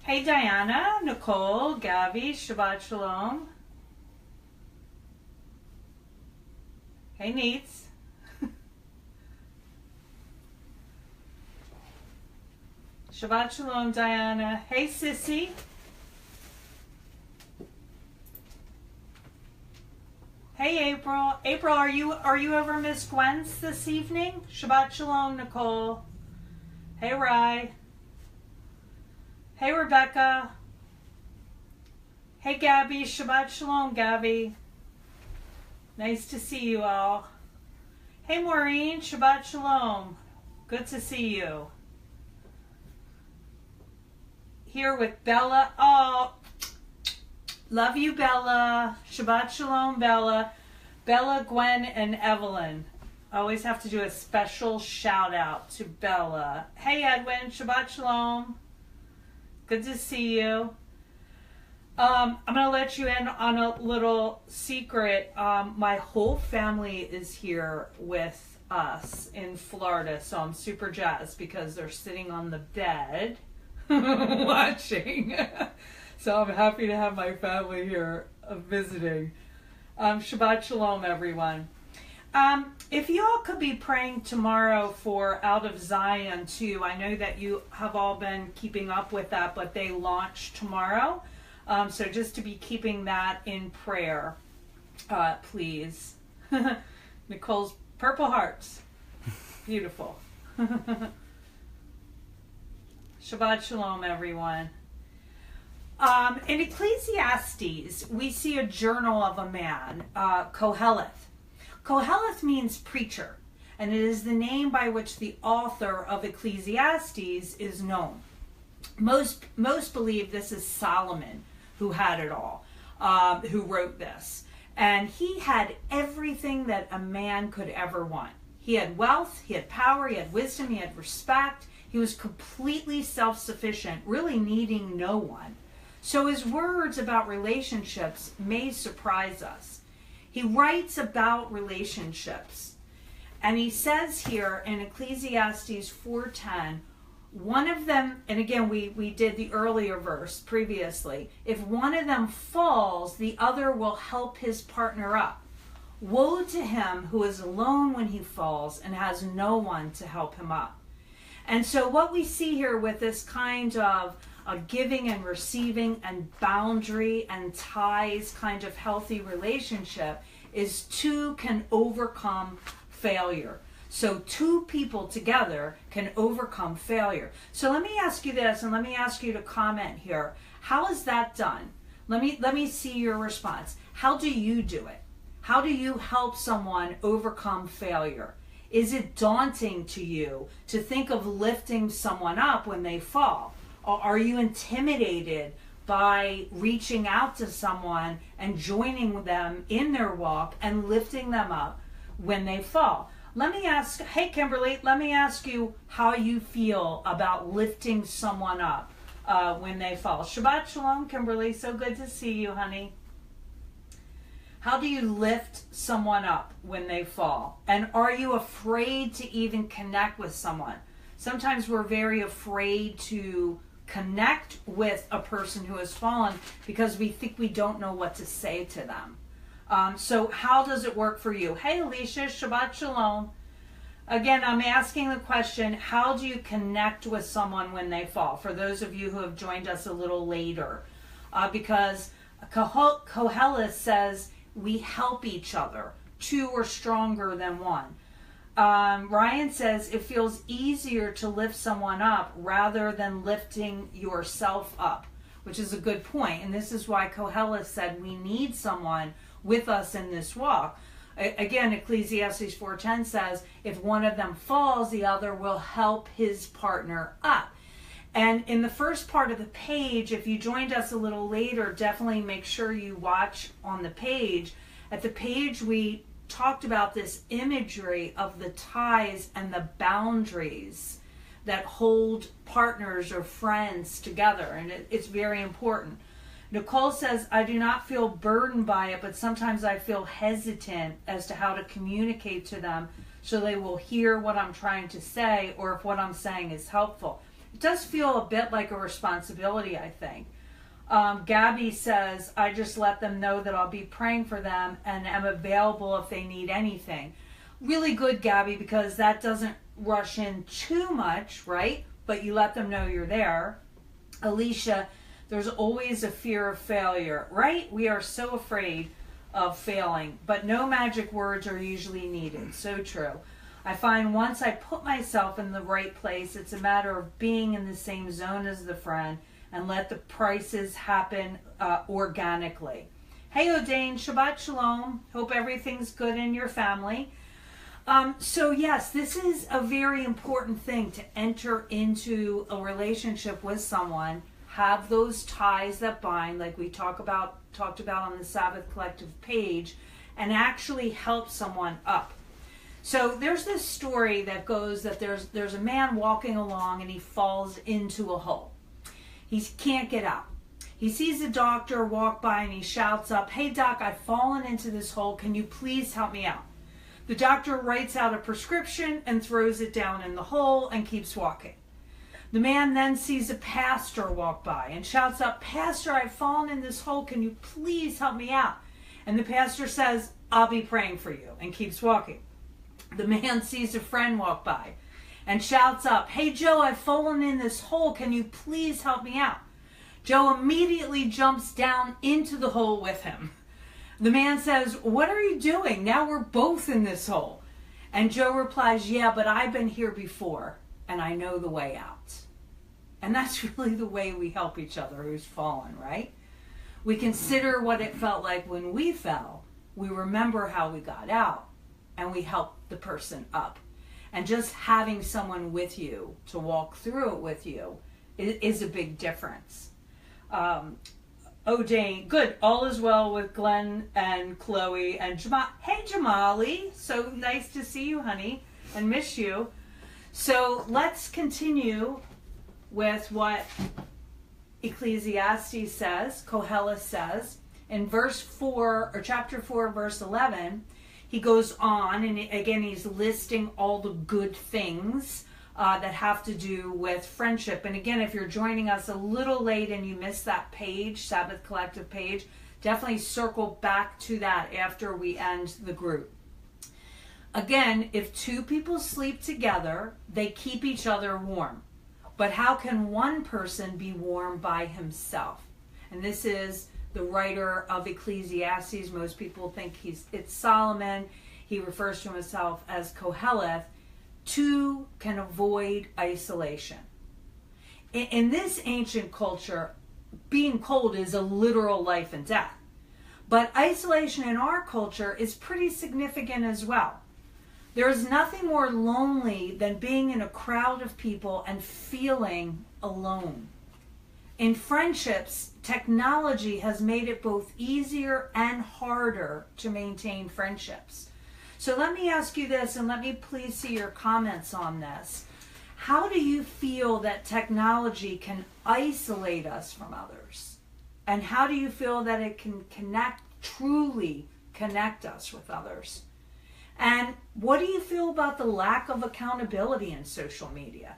Hey Diana, Nicole, Gabby, Shabbat Shalom. Hey Neats. Shabbat Shalom, Diana. Hey Sissy. Hey April. April, are you over Miss Gwen's this evening? Shabbat Shalom, Nicole. Hey Rye. Hey Rebecca. Hey Gabby. Shabbat Shalom, Gabby. Nice to see you all. Hey Maureen. Shabbat Shalom. Good to see you. Here with Bella. Oh, love you, Bella. Shabbat Shalom, Bella. Bella, Gwen, and Evelyn. I always have to do a special shout out to Bella. Hey, Edwin. Shabbat Shalom. Good to see you. I'm going to let you in on a little secret. My whole family is here with us in Florida, so I'm super jazzed because they're sitting on the bed watching. So I'm happy to have my family here visiting. Shabbat Shalom, everyone. If you all could be praying tomorrow for Out of Zion too. I know that you have all been keeping up with that, but they launch tomorrow. So just to be keeping that in prayer, please. Nicole's purple hearts. Beautiful. Shabbat Shalom, everyone. In Ecclesiastes, we see a journal of a man, Koheleth. Koheleth means preacher, and it is the name by which the author of Ecclesiastes is known. Most believe this is Solomon who had it all, who wrote this. And he had everything that a man could ever want. He had wealth, he had power, he had wisdom, he had respect. He was completely self-sufficient, really needing no one. So his words about relationships may surprise us. He writes about relationships. And he says here in Ecclesiastes 4:10, one of them, and again, we did the earlier verse previously, if one of them falls, the other will help his partner up. Woe to him who is alone when he falls and has no one to help him up. And so what we see here with this kind of a giving and receiving and boundary and ties kind of healthy relationship is two can overcome failure. So two people together can overcome failure. So let me ask you this, and let me ask you to comment here. How is that done? Let me see your response. How do you do it? How do you help someone overcome failure? Is it daunting to you to think of lifting someone up when they fall? Or are you intimidated by reaching out to someone and joining them in their walk and lifting them up when they fall? Let me ask, hey Kimberly, let me ask you how you feel about lifting someone up when they fall. Shabbat Shalom, Kimberly. So good to see you, honey. How do you lift someone up when they fall? And are you afraid to even connect with someone? Sometimes we're very afraid to connect with a person who has fallen because we think we don't know what to say to them. So how does it work for you? Hey Alicia, Shabbat Shalom. Again, I'm asking the question, how do you connect with someone when they fall? For those of you who have joined us a little later. Because Koheleth says, we help each other. Two are stronger than one. Ryan says it feels easier to lift someone up rather than lifting yourself up, which is a good point. And this is why Koheleth said we need someone with us in this walk. Again, Ecclesiastes 4:10 says if one of them falls, the other will help his partner up. And in the first part of the page, if you joined us a little later, definitely make sure you watch on the page. At the page, we talked about this imagery of the ties and the boundaries that hold partners or friends together. And it's very important. Nicole says, I do not feel burdened by it, but sometimes I feel hesitant as to how to communicate to them so they will hear what I'm trying to say or if what I'm saying is helpful. it does feel a bit like a responsibility, I think. Gabby says, I just let them know that I'll be praying for them and am available if they need anything. Really good, Gabby, because that doesn't rush in too much, right? But you let them know you're there. Alicia, there's always a fear of failure, right? We are so afraid of failing, but no magic words are usually needed. So true. I find once I put myself in the right place, it's a matter of being in the same zone as the friend and let the prices happen organically. Hey, O'Dane, Shabbat Shalom. Hope everything's good in your family. So yes, this is a very important thing to enter into a relationship with someone, have those ties that bind, like we talked about on the Sabbath Collective page, and actually help someone up. So there's this story that goes that there's a man walking along and he falls into a hole. He can't get out. He sees a doctor walk by and he shouts up, "Hey doc, I've fallen into this hole. Can you please help me out?" The doctor writes out a prescription and throws it down in the hole and keeps walking. The man then sees a pastor walk by and shouts up, "Pastor, I've fallen in this hole. Can you please help me out?" And the pastor says, "I'll be praying for you," and keeps walking. The man sees a friend walk by and shouts up, "Hey Joe, I've fallen in this hole. Can you please help me out?" Joe immediately jumps down into the hole with him. The man says, "What are you doing? Now we're both in this hole." And Joe replies, "Yeah, but I've been here before and I know the way out." And that's really the way we help each other who's fallen, right? We consider what it felt like when we fell. We remember how we got out and we help the person up. And just having someone with you to walk through it with you is a big difference. O'Dane, good. All is well with Glenn and Chloe and Jamal. Hey, Jamali. So nice to see you, honey, and miss you. So let's continue with what Ecclesiastes says, Koheles says. In verse 4, or chapter 4, verse 11, he goes on, and again, he's listing all the good things that have to do with friendship. And again, if you're joining us a little late and you missed that page, Sabbath Collective page, definitely circle back to that after we end the group. Again, if two people sleep together, they keep each other warm. But how can one person be warm by himself? And this is the writer of Ecclesiastes. Most people think it's Solomon. He refers to himself as Koheleth. Two can avoid isolation. In this ancient culture, being cold is a literal life and death. But isolation in our culture is pretty significant as well. There is nothing more lonely than being in a crowd of people and feeling alone. In friendships, technology has made it both easier and harder to maintain friendships. So let me ask you this, and let me please see your comments on this. How do you feel that technology can isolate us from others? And how do you feel that it can truly connect us with others? And what do you feel about the lack of accountability in social media?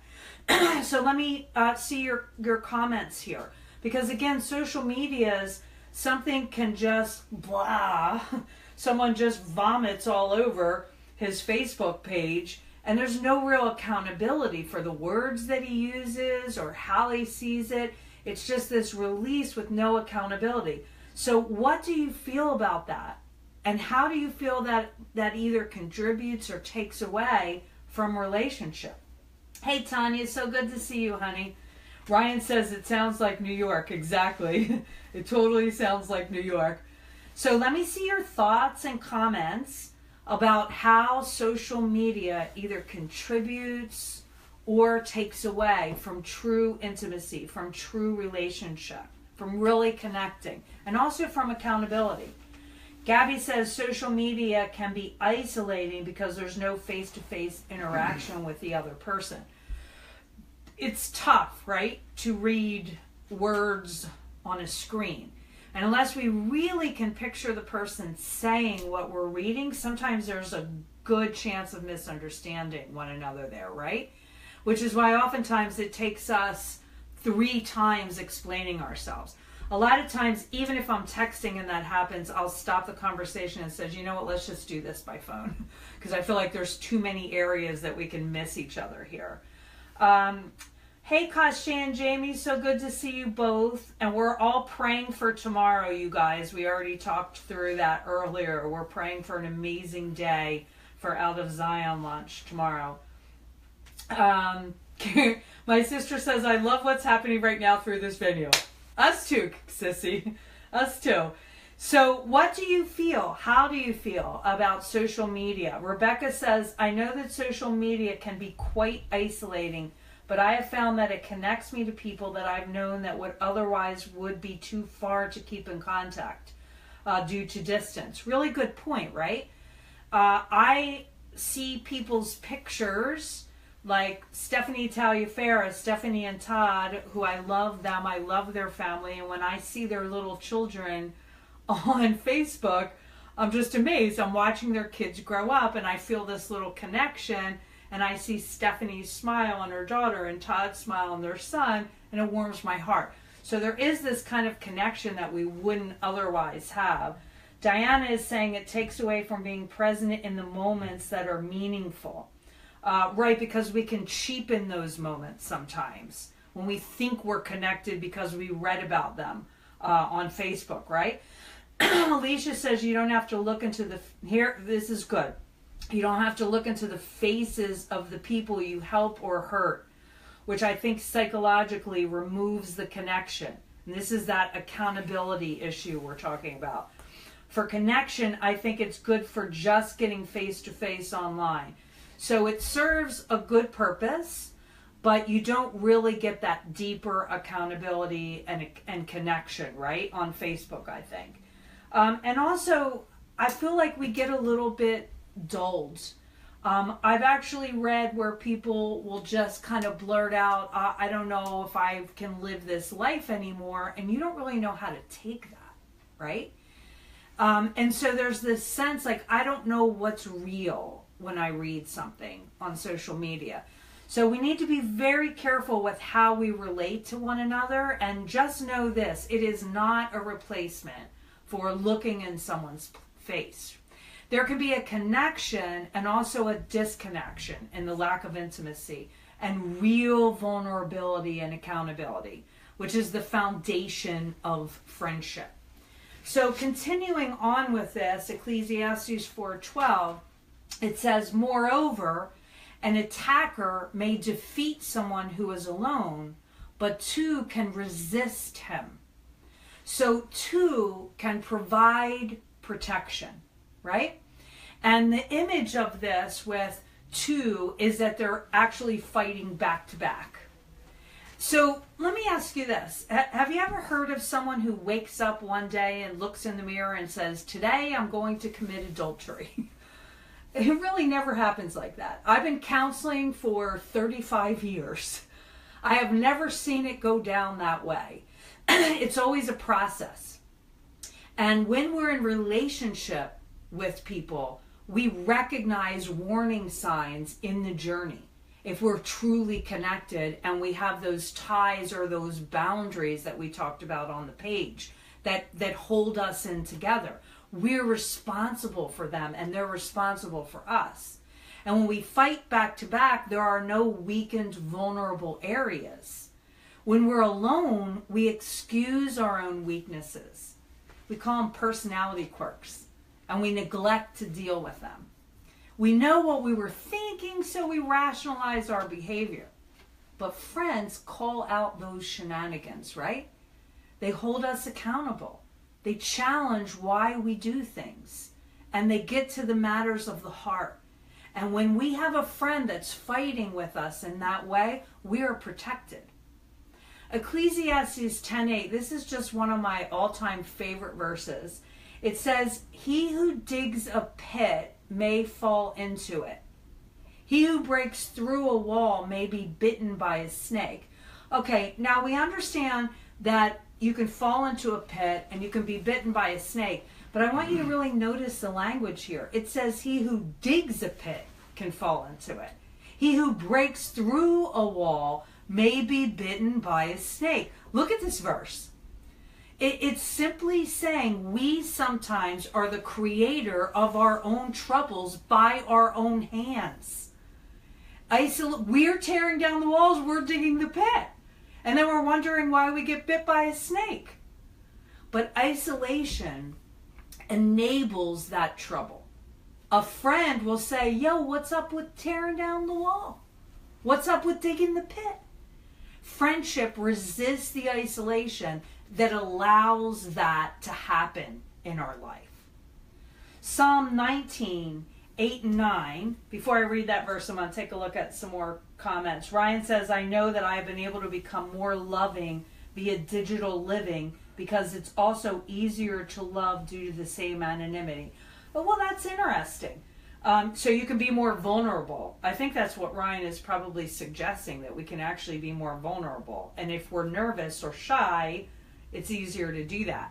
So let me see your comments here. Because again, social media is something can just blah. Someone just vomits all over his Facebook page, and there's no real accountability for the words that he uses or how he sees it. It's just this release with no accountability. So what do you feel about that? And how do you feel that either contributes or takes away from relationship? Hey, Tanya, so good to see you, honey. Ryan says it sounds like New York. Exactly. It totally sounds like New York. So let me see your thoughts and comments about how social media either contributes or takes away from true intimacy, from true relationship, from really connecting, and also from accountability. Gabby says social media can be isolating because there's no face-to-face interaction with the other person. It's tough, right, to read words on a screen. And unless we really can picture the person saying what we're reading, sometimes there's a good chance of misunderstanding one another there, right? which is why oftentimes it takes us 3 times explaining ourselves. A lot of times, even if I'm texting and that happens, I'll stop the conversation and says, you know what, let's just do this by phone. Because I feel like there's too many areas that we can miss each other here. Hey, Kasha and Jamie, so good to see you both. And we're all praying for tomorrow, you guys. We already talked through that earlier. We're praying for an amazing day for Out of Zion lunch tomorrow. My sister says, I love what's happening right now through this video. Us too, sissy. Us too. So what do you feel? How do you feel about social media? Rebecca says, I know that social media can be quite isolating, but I have found that it connects me to people that I've known that would otherwise would be too far to keep in contact due to distance. Really good point, right? I see people's pictures like Stephanie Taliaferra, Stephanie and Todd, who I love them. I love their family. And when I see their little children on Facebook, I'm just amazed. I'm watching their kids grow up and I feel this little connection. And I see Stephanie's smile on her daughter and Todd's smile on their son, and it warms my heart. So there is this kind of connection that we wouldn't otherwise have. Diana is saying it takes away from being present in the moments that are meaningful. Right, because we can cheapen those moments sometimes when we think we're connected because we read about them on Facebook, right? Alicia says you don't have to look into this is good. You don't have to look into the faces of the people you help or hurt, which I think psychologically removes the connection. And this is that accountability issue we're talking about. For connection, I think it's good for just getting face-to-face online. So it serves a good purpose, but you don't really get that deeper accountability and connection, right, on Facebook, I think. And also, I feel like we get a little bit dulled. I've actually read where people will just kind of blurt out, I don't know if I can live this life anymore, and you don't really know how to take that, right? And so there's this sense like, I don't know what's real when I read something on social media. So we need to be very careful with how we relate to one another, and just know this, it is not a replacement for looking in someone's face. There can be a connection and also a disconnection in the lack of intimacy and real vulnerability and accountability, which is the foundation of friendship. So continuing on with this, Ecclesiastes 4:12, it says, moreover, an attacker may defeat someone who is alone, but 2 can resist him. So 2 can provide protection, right? And the image of this with 2 is that they're actually fighting back to back. So let me ask you this. Have you ever heard of someone who wakes up one day and looks in the mirror and says, today I'm going to commit adultery? It really never happens like that. I've been counseling for 35 years. I have never seen it go down that way. It's always a process. And when we're in relationship with people, we recognize warning signs in the journey. If we're truly connected and we have those ties or those boundaries that we talked about on the page that hold us in together. We're responsible for them and they're responsible for us. And when we fight back to back, there are no weakened, vulnerable areas. When we're alone, we excuse our own weaknesses. We call them personality quirks, and we neglect to deal with them. We know what we were thinking, so we rationalize our behavior. But friends call out those shenanigans, right? They hold us accountable. They challenge why we do things. And they get to the matters of the heart. And when we have a friend that's fighting with us in that way, we are protected. Ecclesiastes 10:8, this is just one of my all-time favorite verses. It says, he who digs a pit may fall into it. He who breaks through a wall may be bitten by a snake. Okay, now we understand that you can fall into a pit and you can be bitten by a snake. But I want you to really notice the language here. It says he who digs a pit can fall into it. He who breaks through a wall may be bitten by a snake. Look at this verse. It's simply saying we sometimes are the creator of our own troubles by our own hands. We're tearing down the walls, we're digging the pit. And then we're wondering why we get bit by a snake. But isolation enables that trouble. A friend will say, yo, what's up with tearing down the wall? What's up with digging the pit? Friendship resists the isolation that allows that to happen in our life. Psalm 19, 8 and 9. Before I read that verse, I'm going to take a look at some more comments. Ryan says, I know that I have been able to become more loving via digital living because it's also easier to love due to the same anonymity. But, well, that's interesting. So you can be more vulnerable. I think that's what Ryan is probably suggesting, that we can actually be more vulnerable. And if we're nervous or shy, it's easier to do that.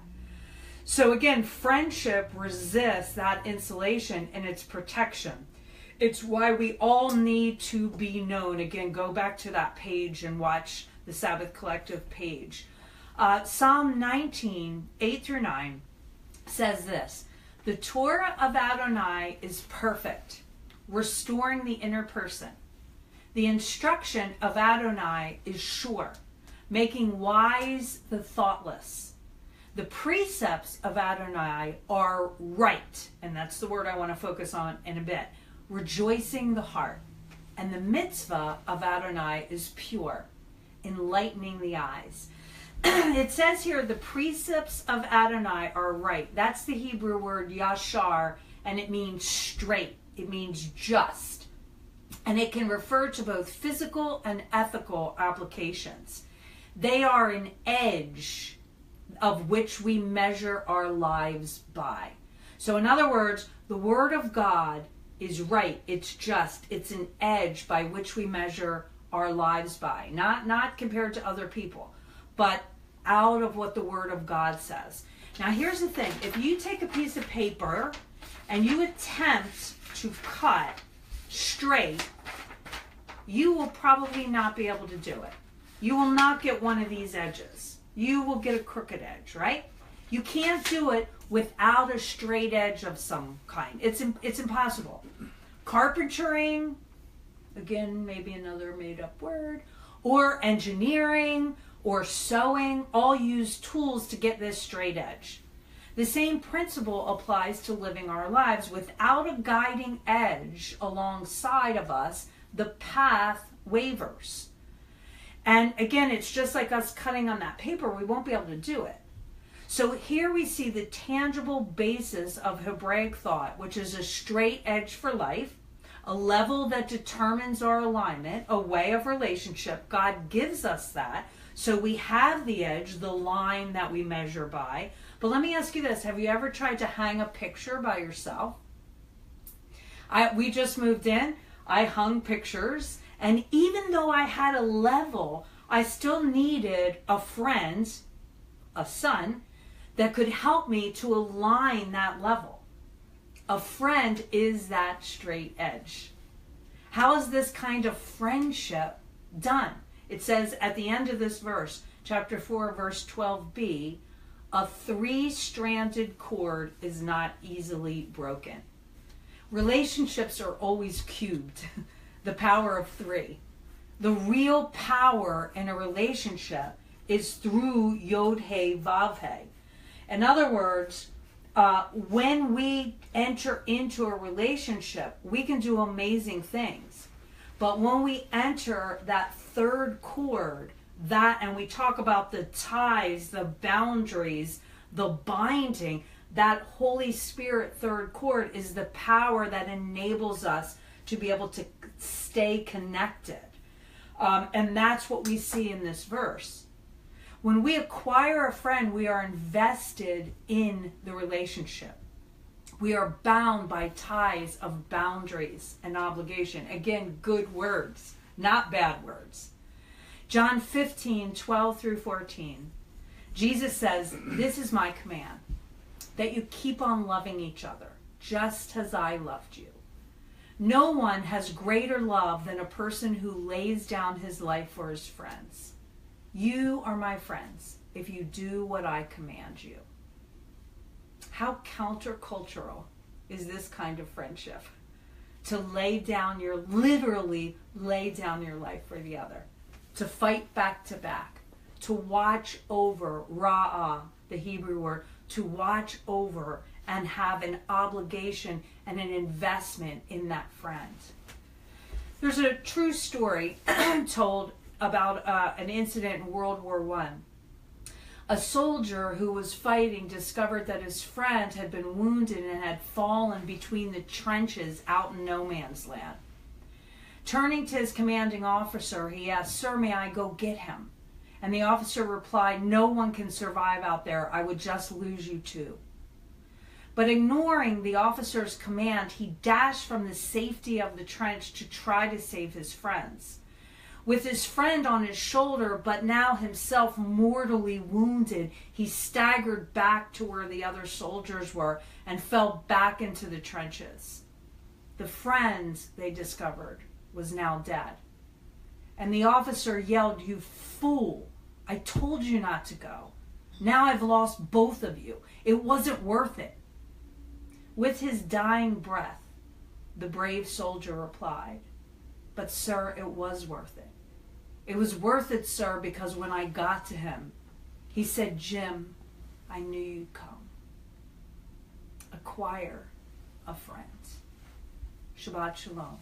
So again, friendship resists that insulation and its protection. It's why we all need to be known. Again, go back to that page and watch the Sabbath Collective page. Psalm 19, 8 through 9 says this: the Torah of Adonai is perfect, restoring the inner person. The instruction of Adonai is sure, making wise the thoughtless. The precepts of Adonai are right, and that's the word I want to focus on in a bit, rejoicing the heart. And the mitzvah of Adonai is pure, enlightening the eyes. It says here, the precepts of Adonai are right. That's the Hebrew word yashar, and it means straight. It means just. And it can refer to both physical and ethical applications. They are an edge of which we measure our lives by. So in other words, the Word of God is right. It's just. It's an edge by which we measure our lives by. Not compared to other people, but out of what the Word of God says. Now here's the thing. If you take a piece of paper and you attempt to cut straight, you will probably not be able to do it. You will not get one of these edges. You will get a crooked edge, right? You can't do it without a straight edge of some kind. It's impossible. Carpentering, again, maybe another made-up word, or engineering, or sewing, all use tools to get this straight edge. The same principle applies to living our lives. Without a guiding edge alongside of us, the path wavers. And again, it's just like us cutting on that paper. We won't be able to do it. So here we see the tangible basis of Hebraic thought, which is a straight edge for life, a level that determines our alignment, a way of relationship. God gives us that. So we have the edge, the line that we measure by. But let me ask you this. Have you ever tried to hang a picture by yourself? We just moved in. I hung pictures. And even though I had a level, I still needed a friend, a son, that could help me to align that level. A friend is that straight edge. How is this kind of friendship done? It says at the end of this verse, chapter 4, verse 12b, a three-stranded cord is not easily broken. Relationships are always cubed, the power of three. The real power in a relationship is through Yod-He, Vav-He. In other words, when we enter into a relationship, we can do amazing things. But when we enter that third chord, and we talk about the ties, the boundaries, the binding, that Holy Spirit third chord is the power that enables us to be able to stay connected. And that's what we see in this verse. When we acquire a friend, we are invested in the relationship. We are bound by ties of boundaries and obligation. Again, good words, not bad words. John 15, 12 through 14. Jesus says, this is my command, that you keep on loving each other, just as I loved you. No one has greater love than a person who lays down his life for his friends. You are my friends if you do what I command you. How countercultural is this kind of friendship? To literally lay down your life for the other. To fight back to back. To watch over, ra'ah, the Hebrew word, to watch over and have an obligation and an investment in that friend. There's a true story told about an incident in World War I. A soldier who was fighting discovered that his friend had been wounded and had fallen between the trenches out in no man's land. Turning to his commanding officer, he asked, "Sir, may I go get him?" And the officer replied, "No one can survive out there. I would just lose you too." But ignoring the officer's command, he dashed from the safety of the trench to try to save his friends. With his friend on his shoulder, but now himself mortally wounded, he staggered back to where the other soldiers were and fell back into the trenches. The friend, they discovered, was now dead. And the officer yelled, "You fool! I told you not to go. Now I've lost both of you. It wasn't worth it." With his dying breath, the brave soldier replied, "But sir, it was worth it. It was worth it, sir, because when I got to him, he said, 'Jim, I knew you'd come.'" Acquire a friend. Shabbat Shalom.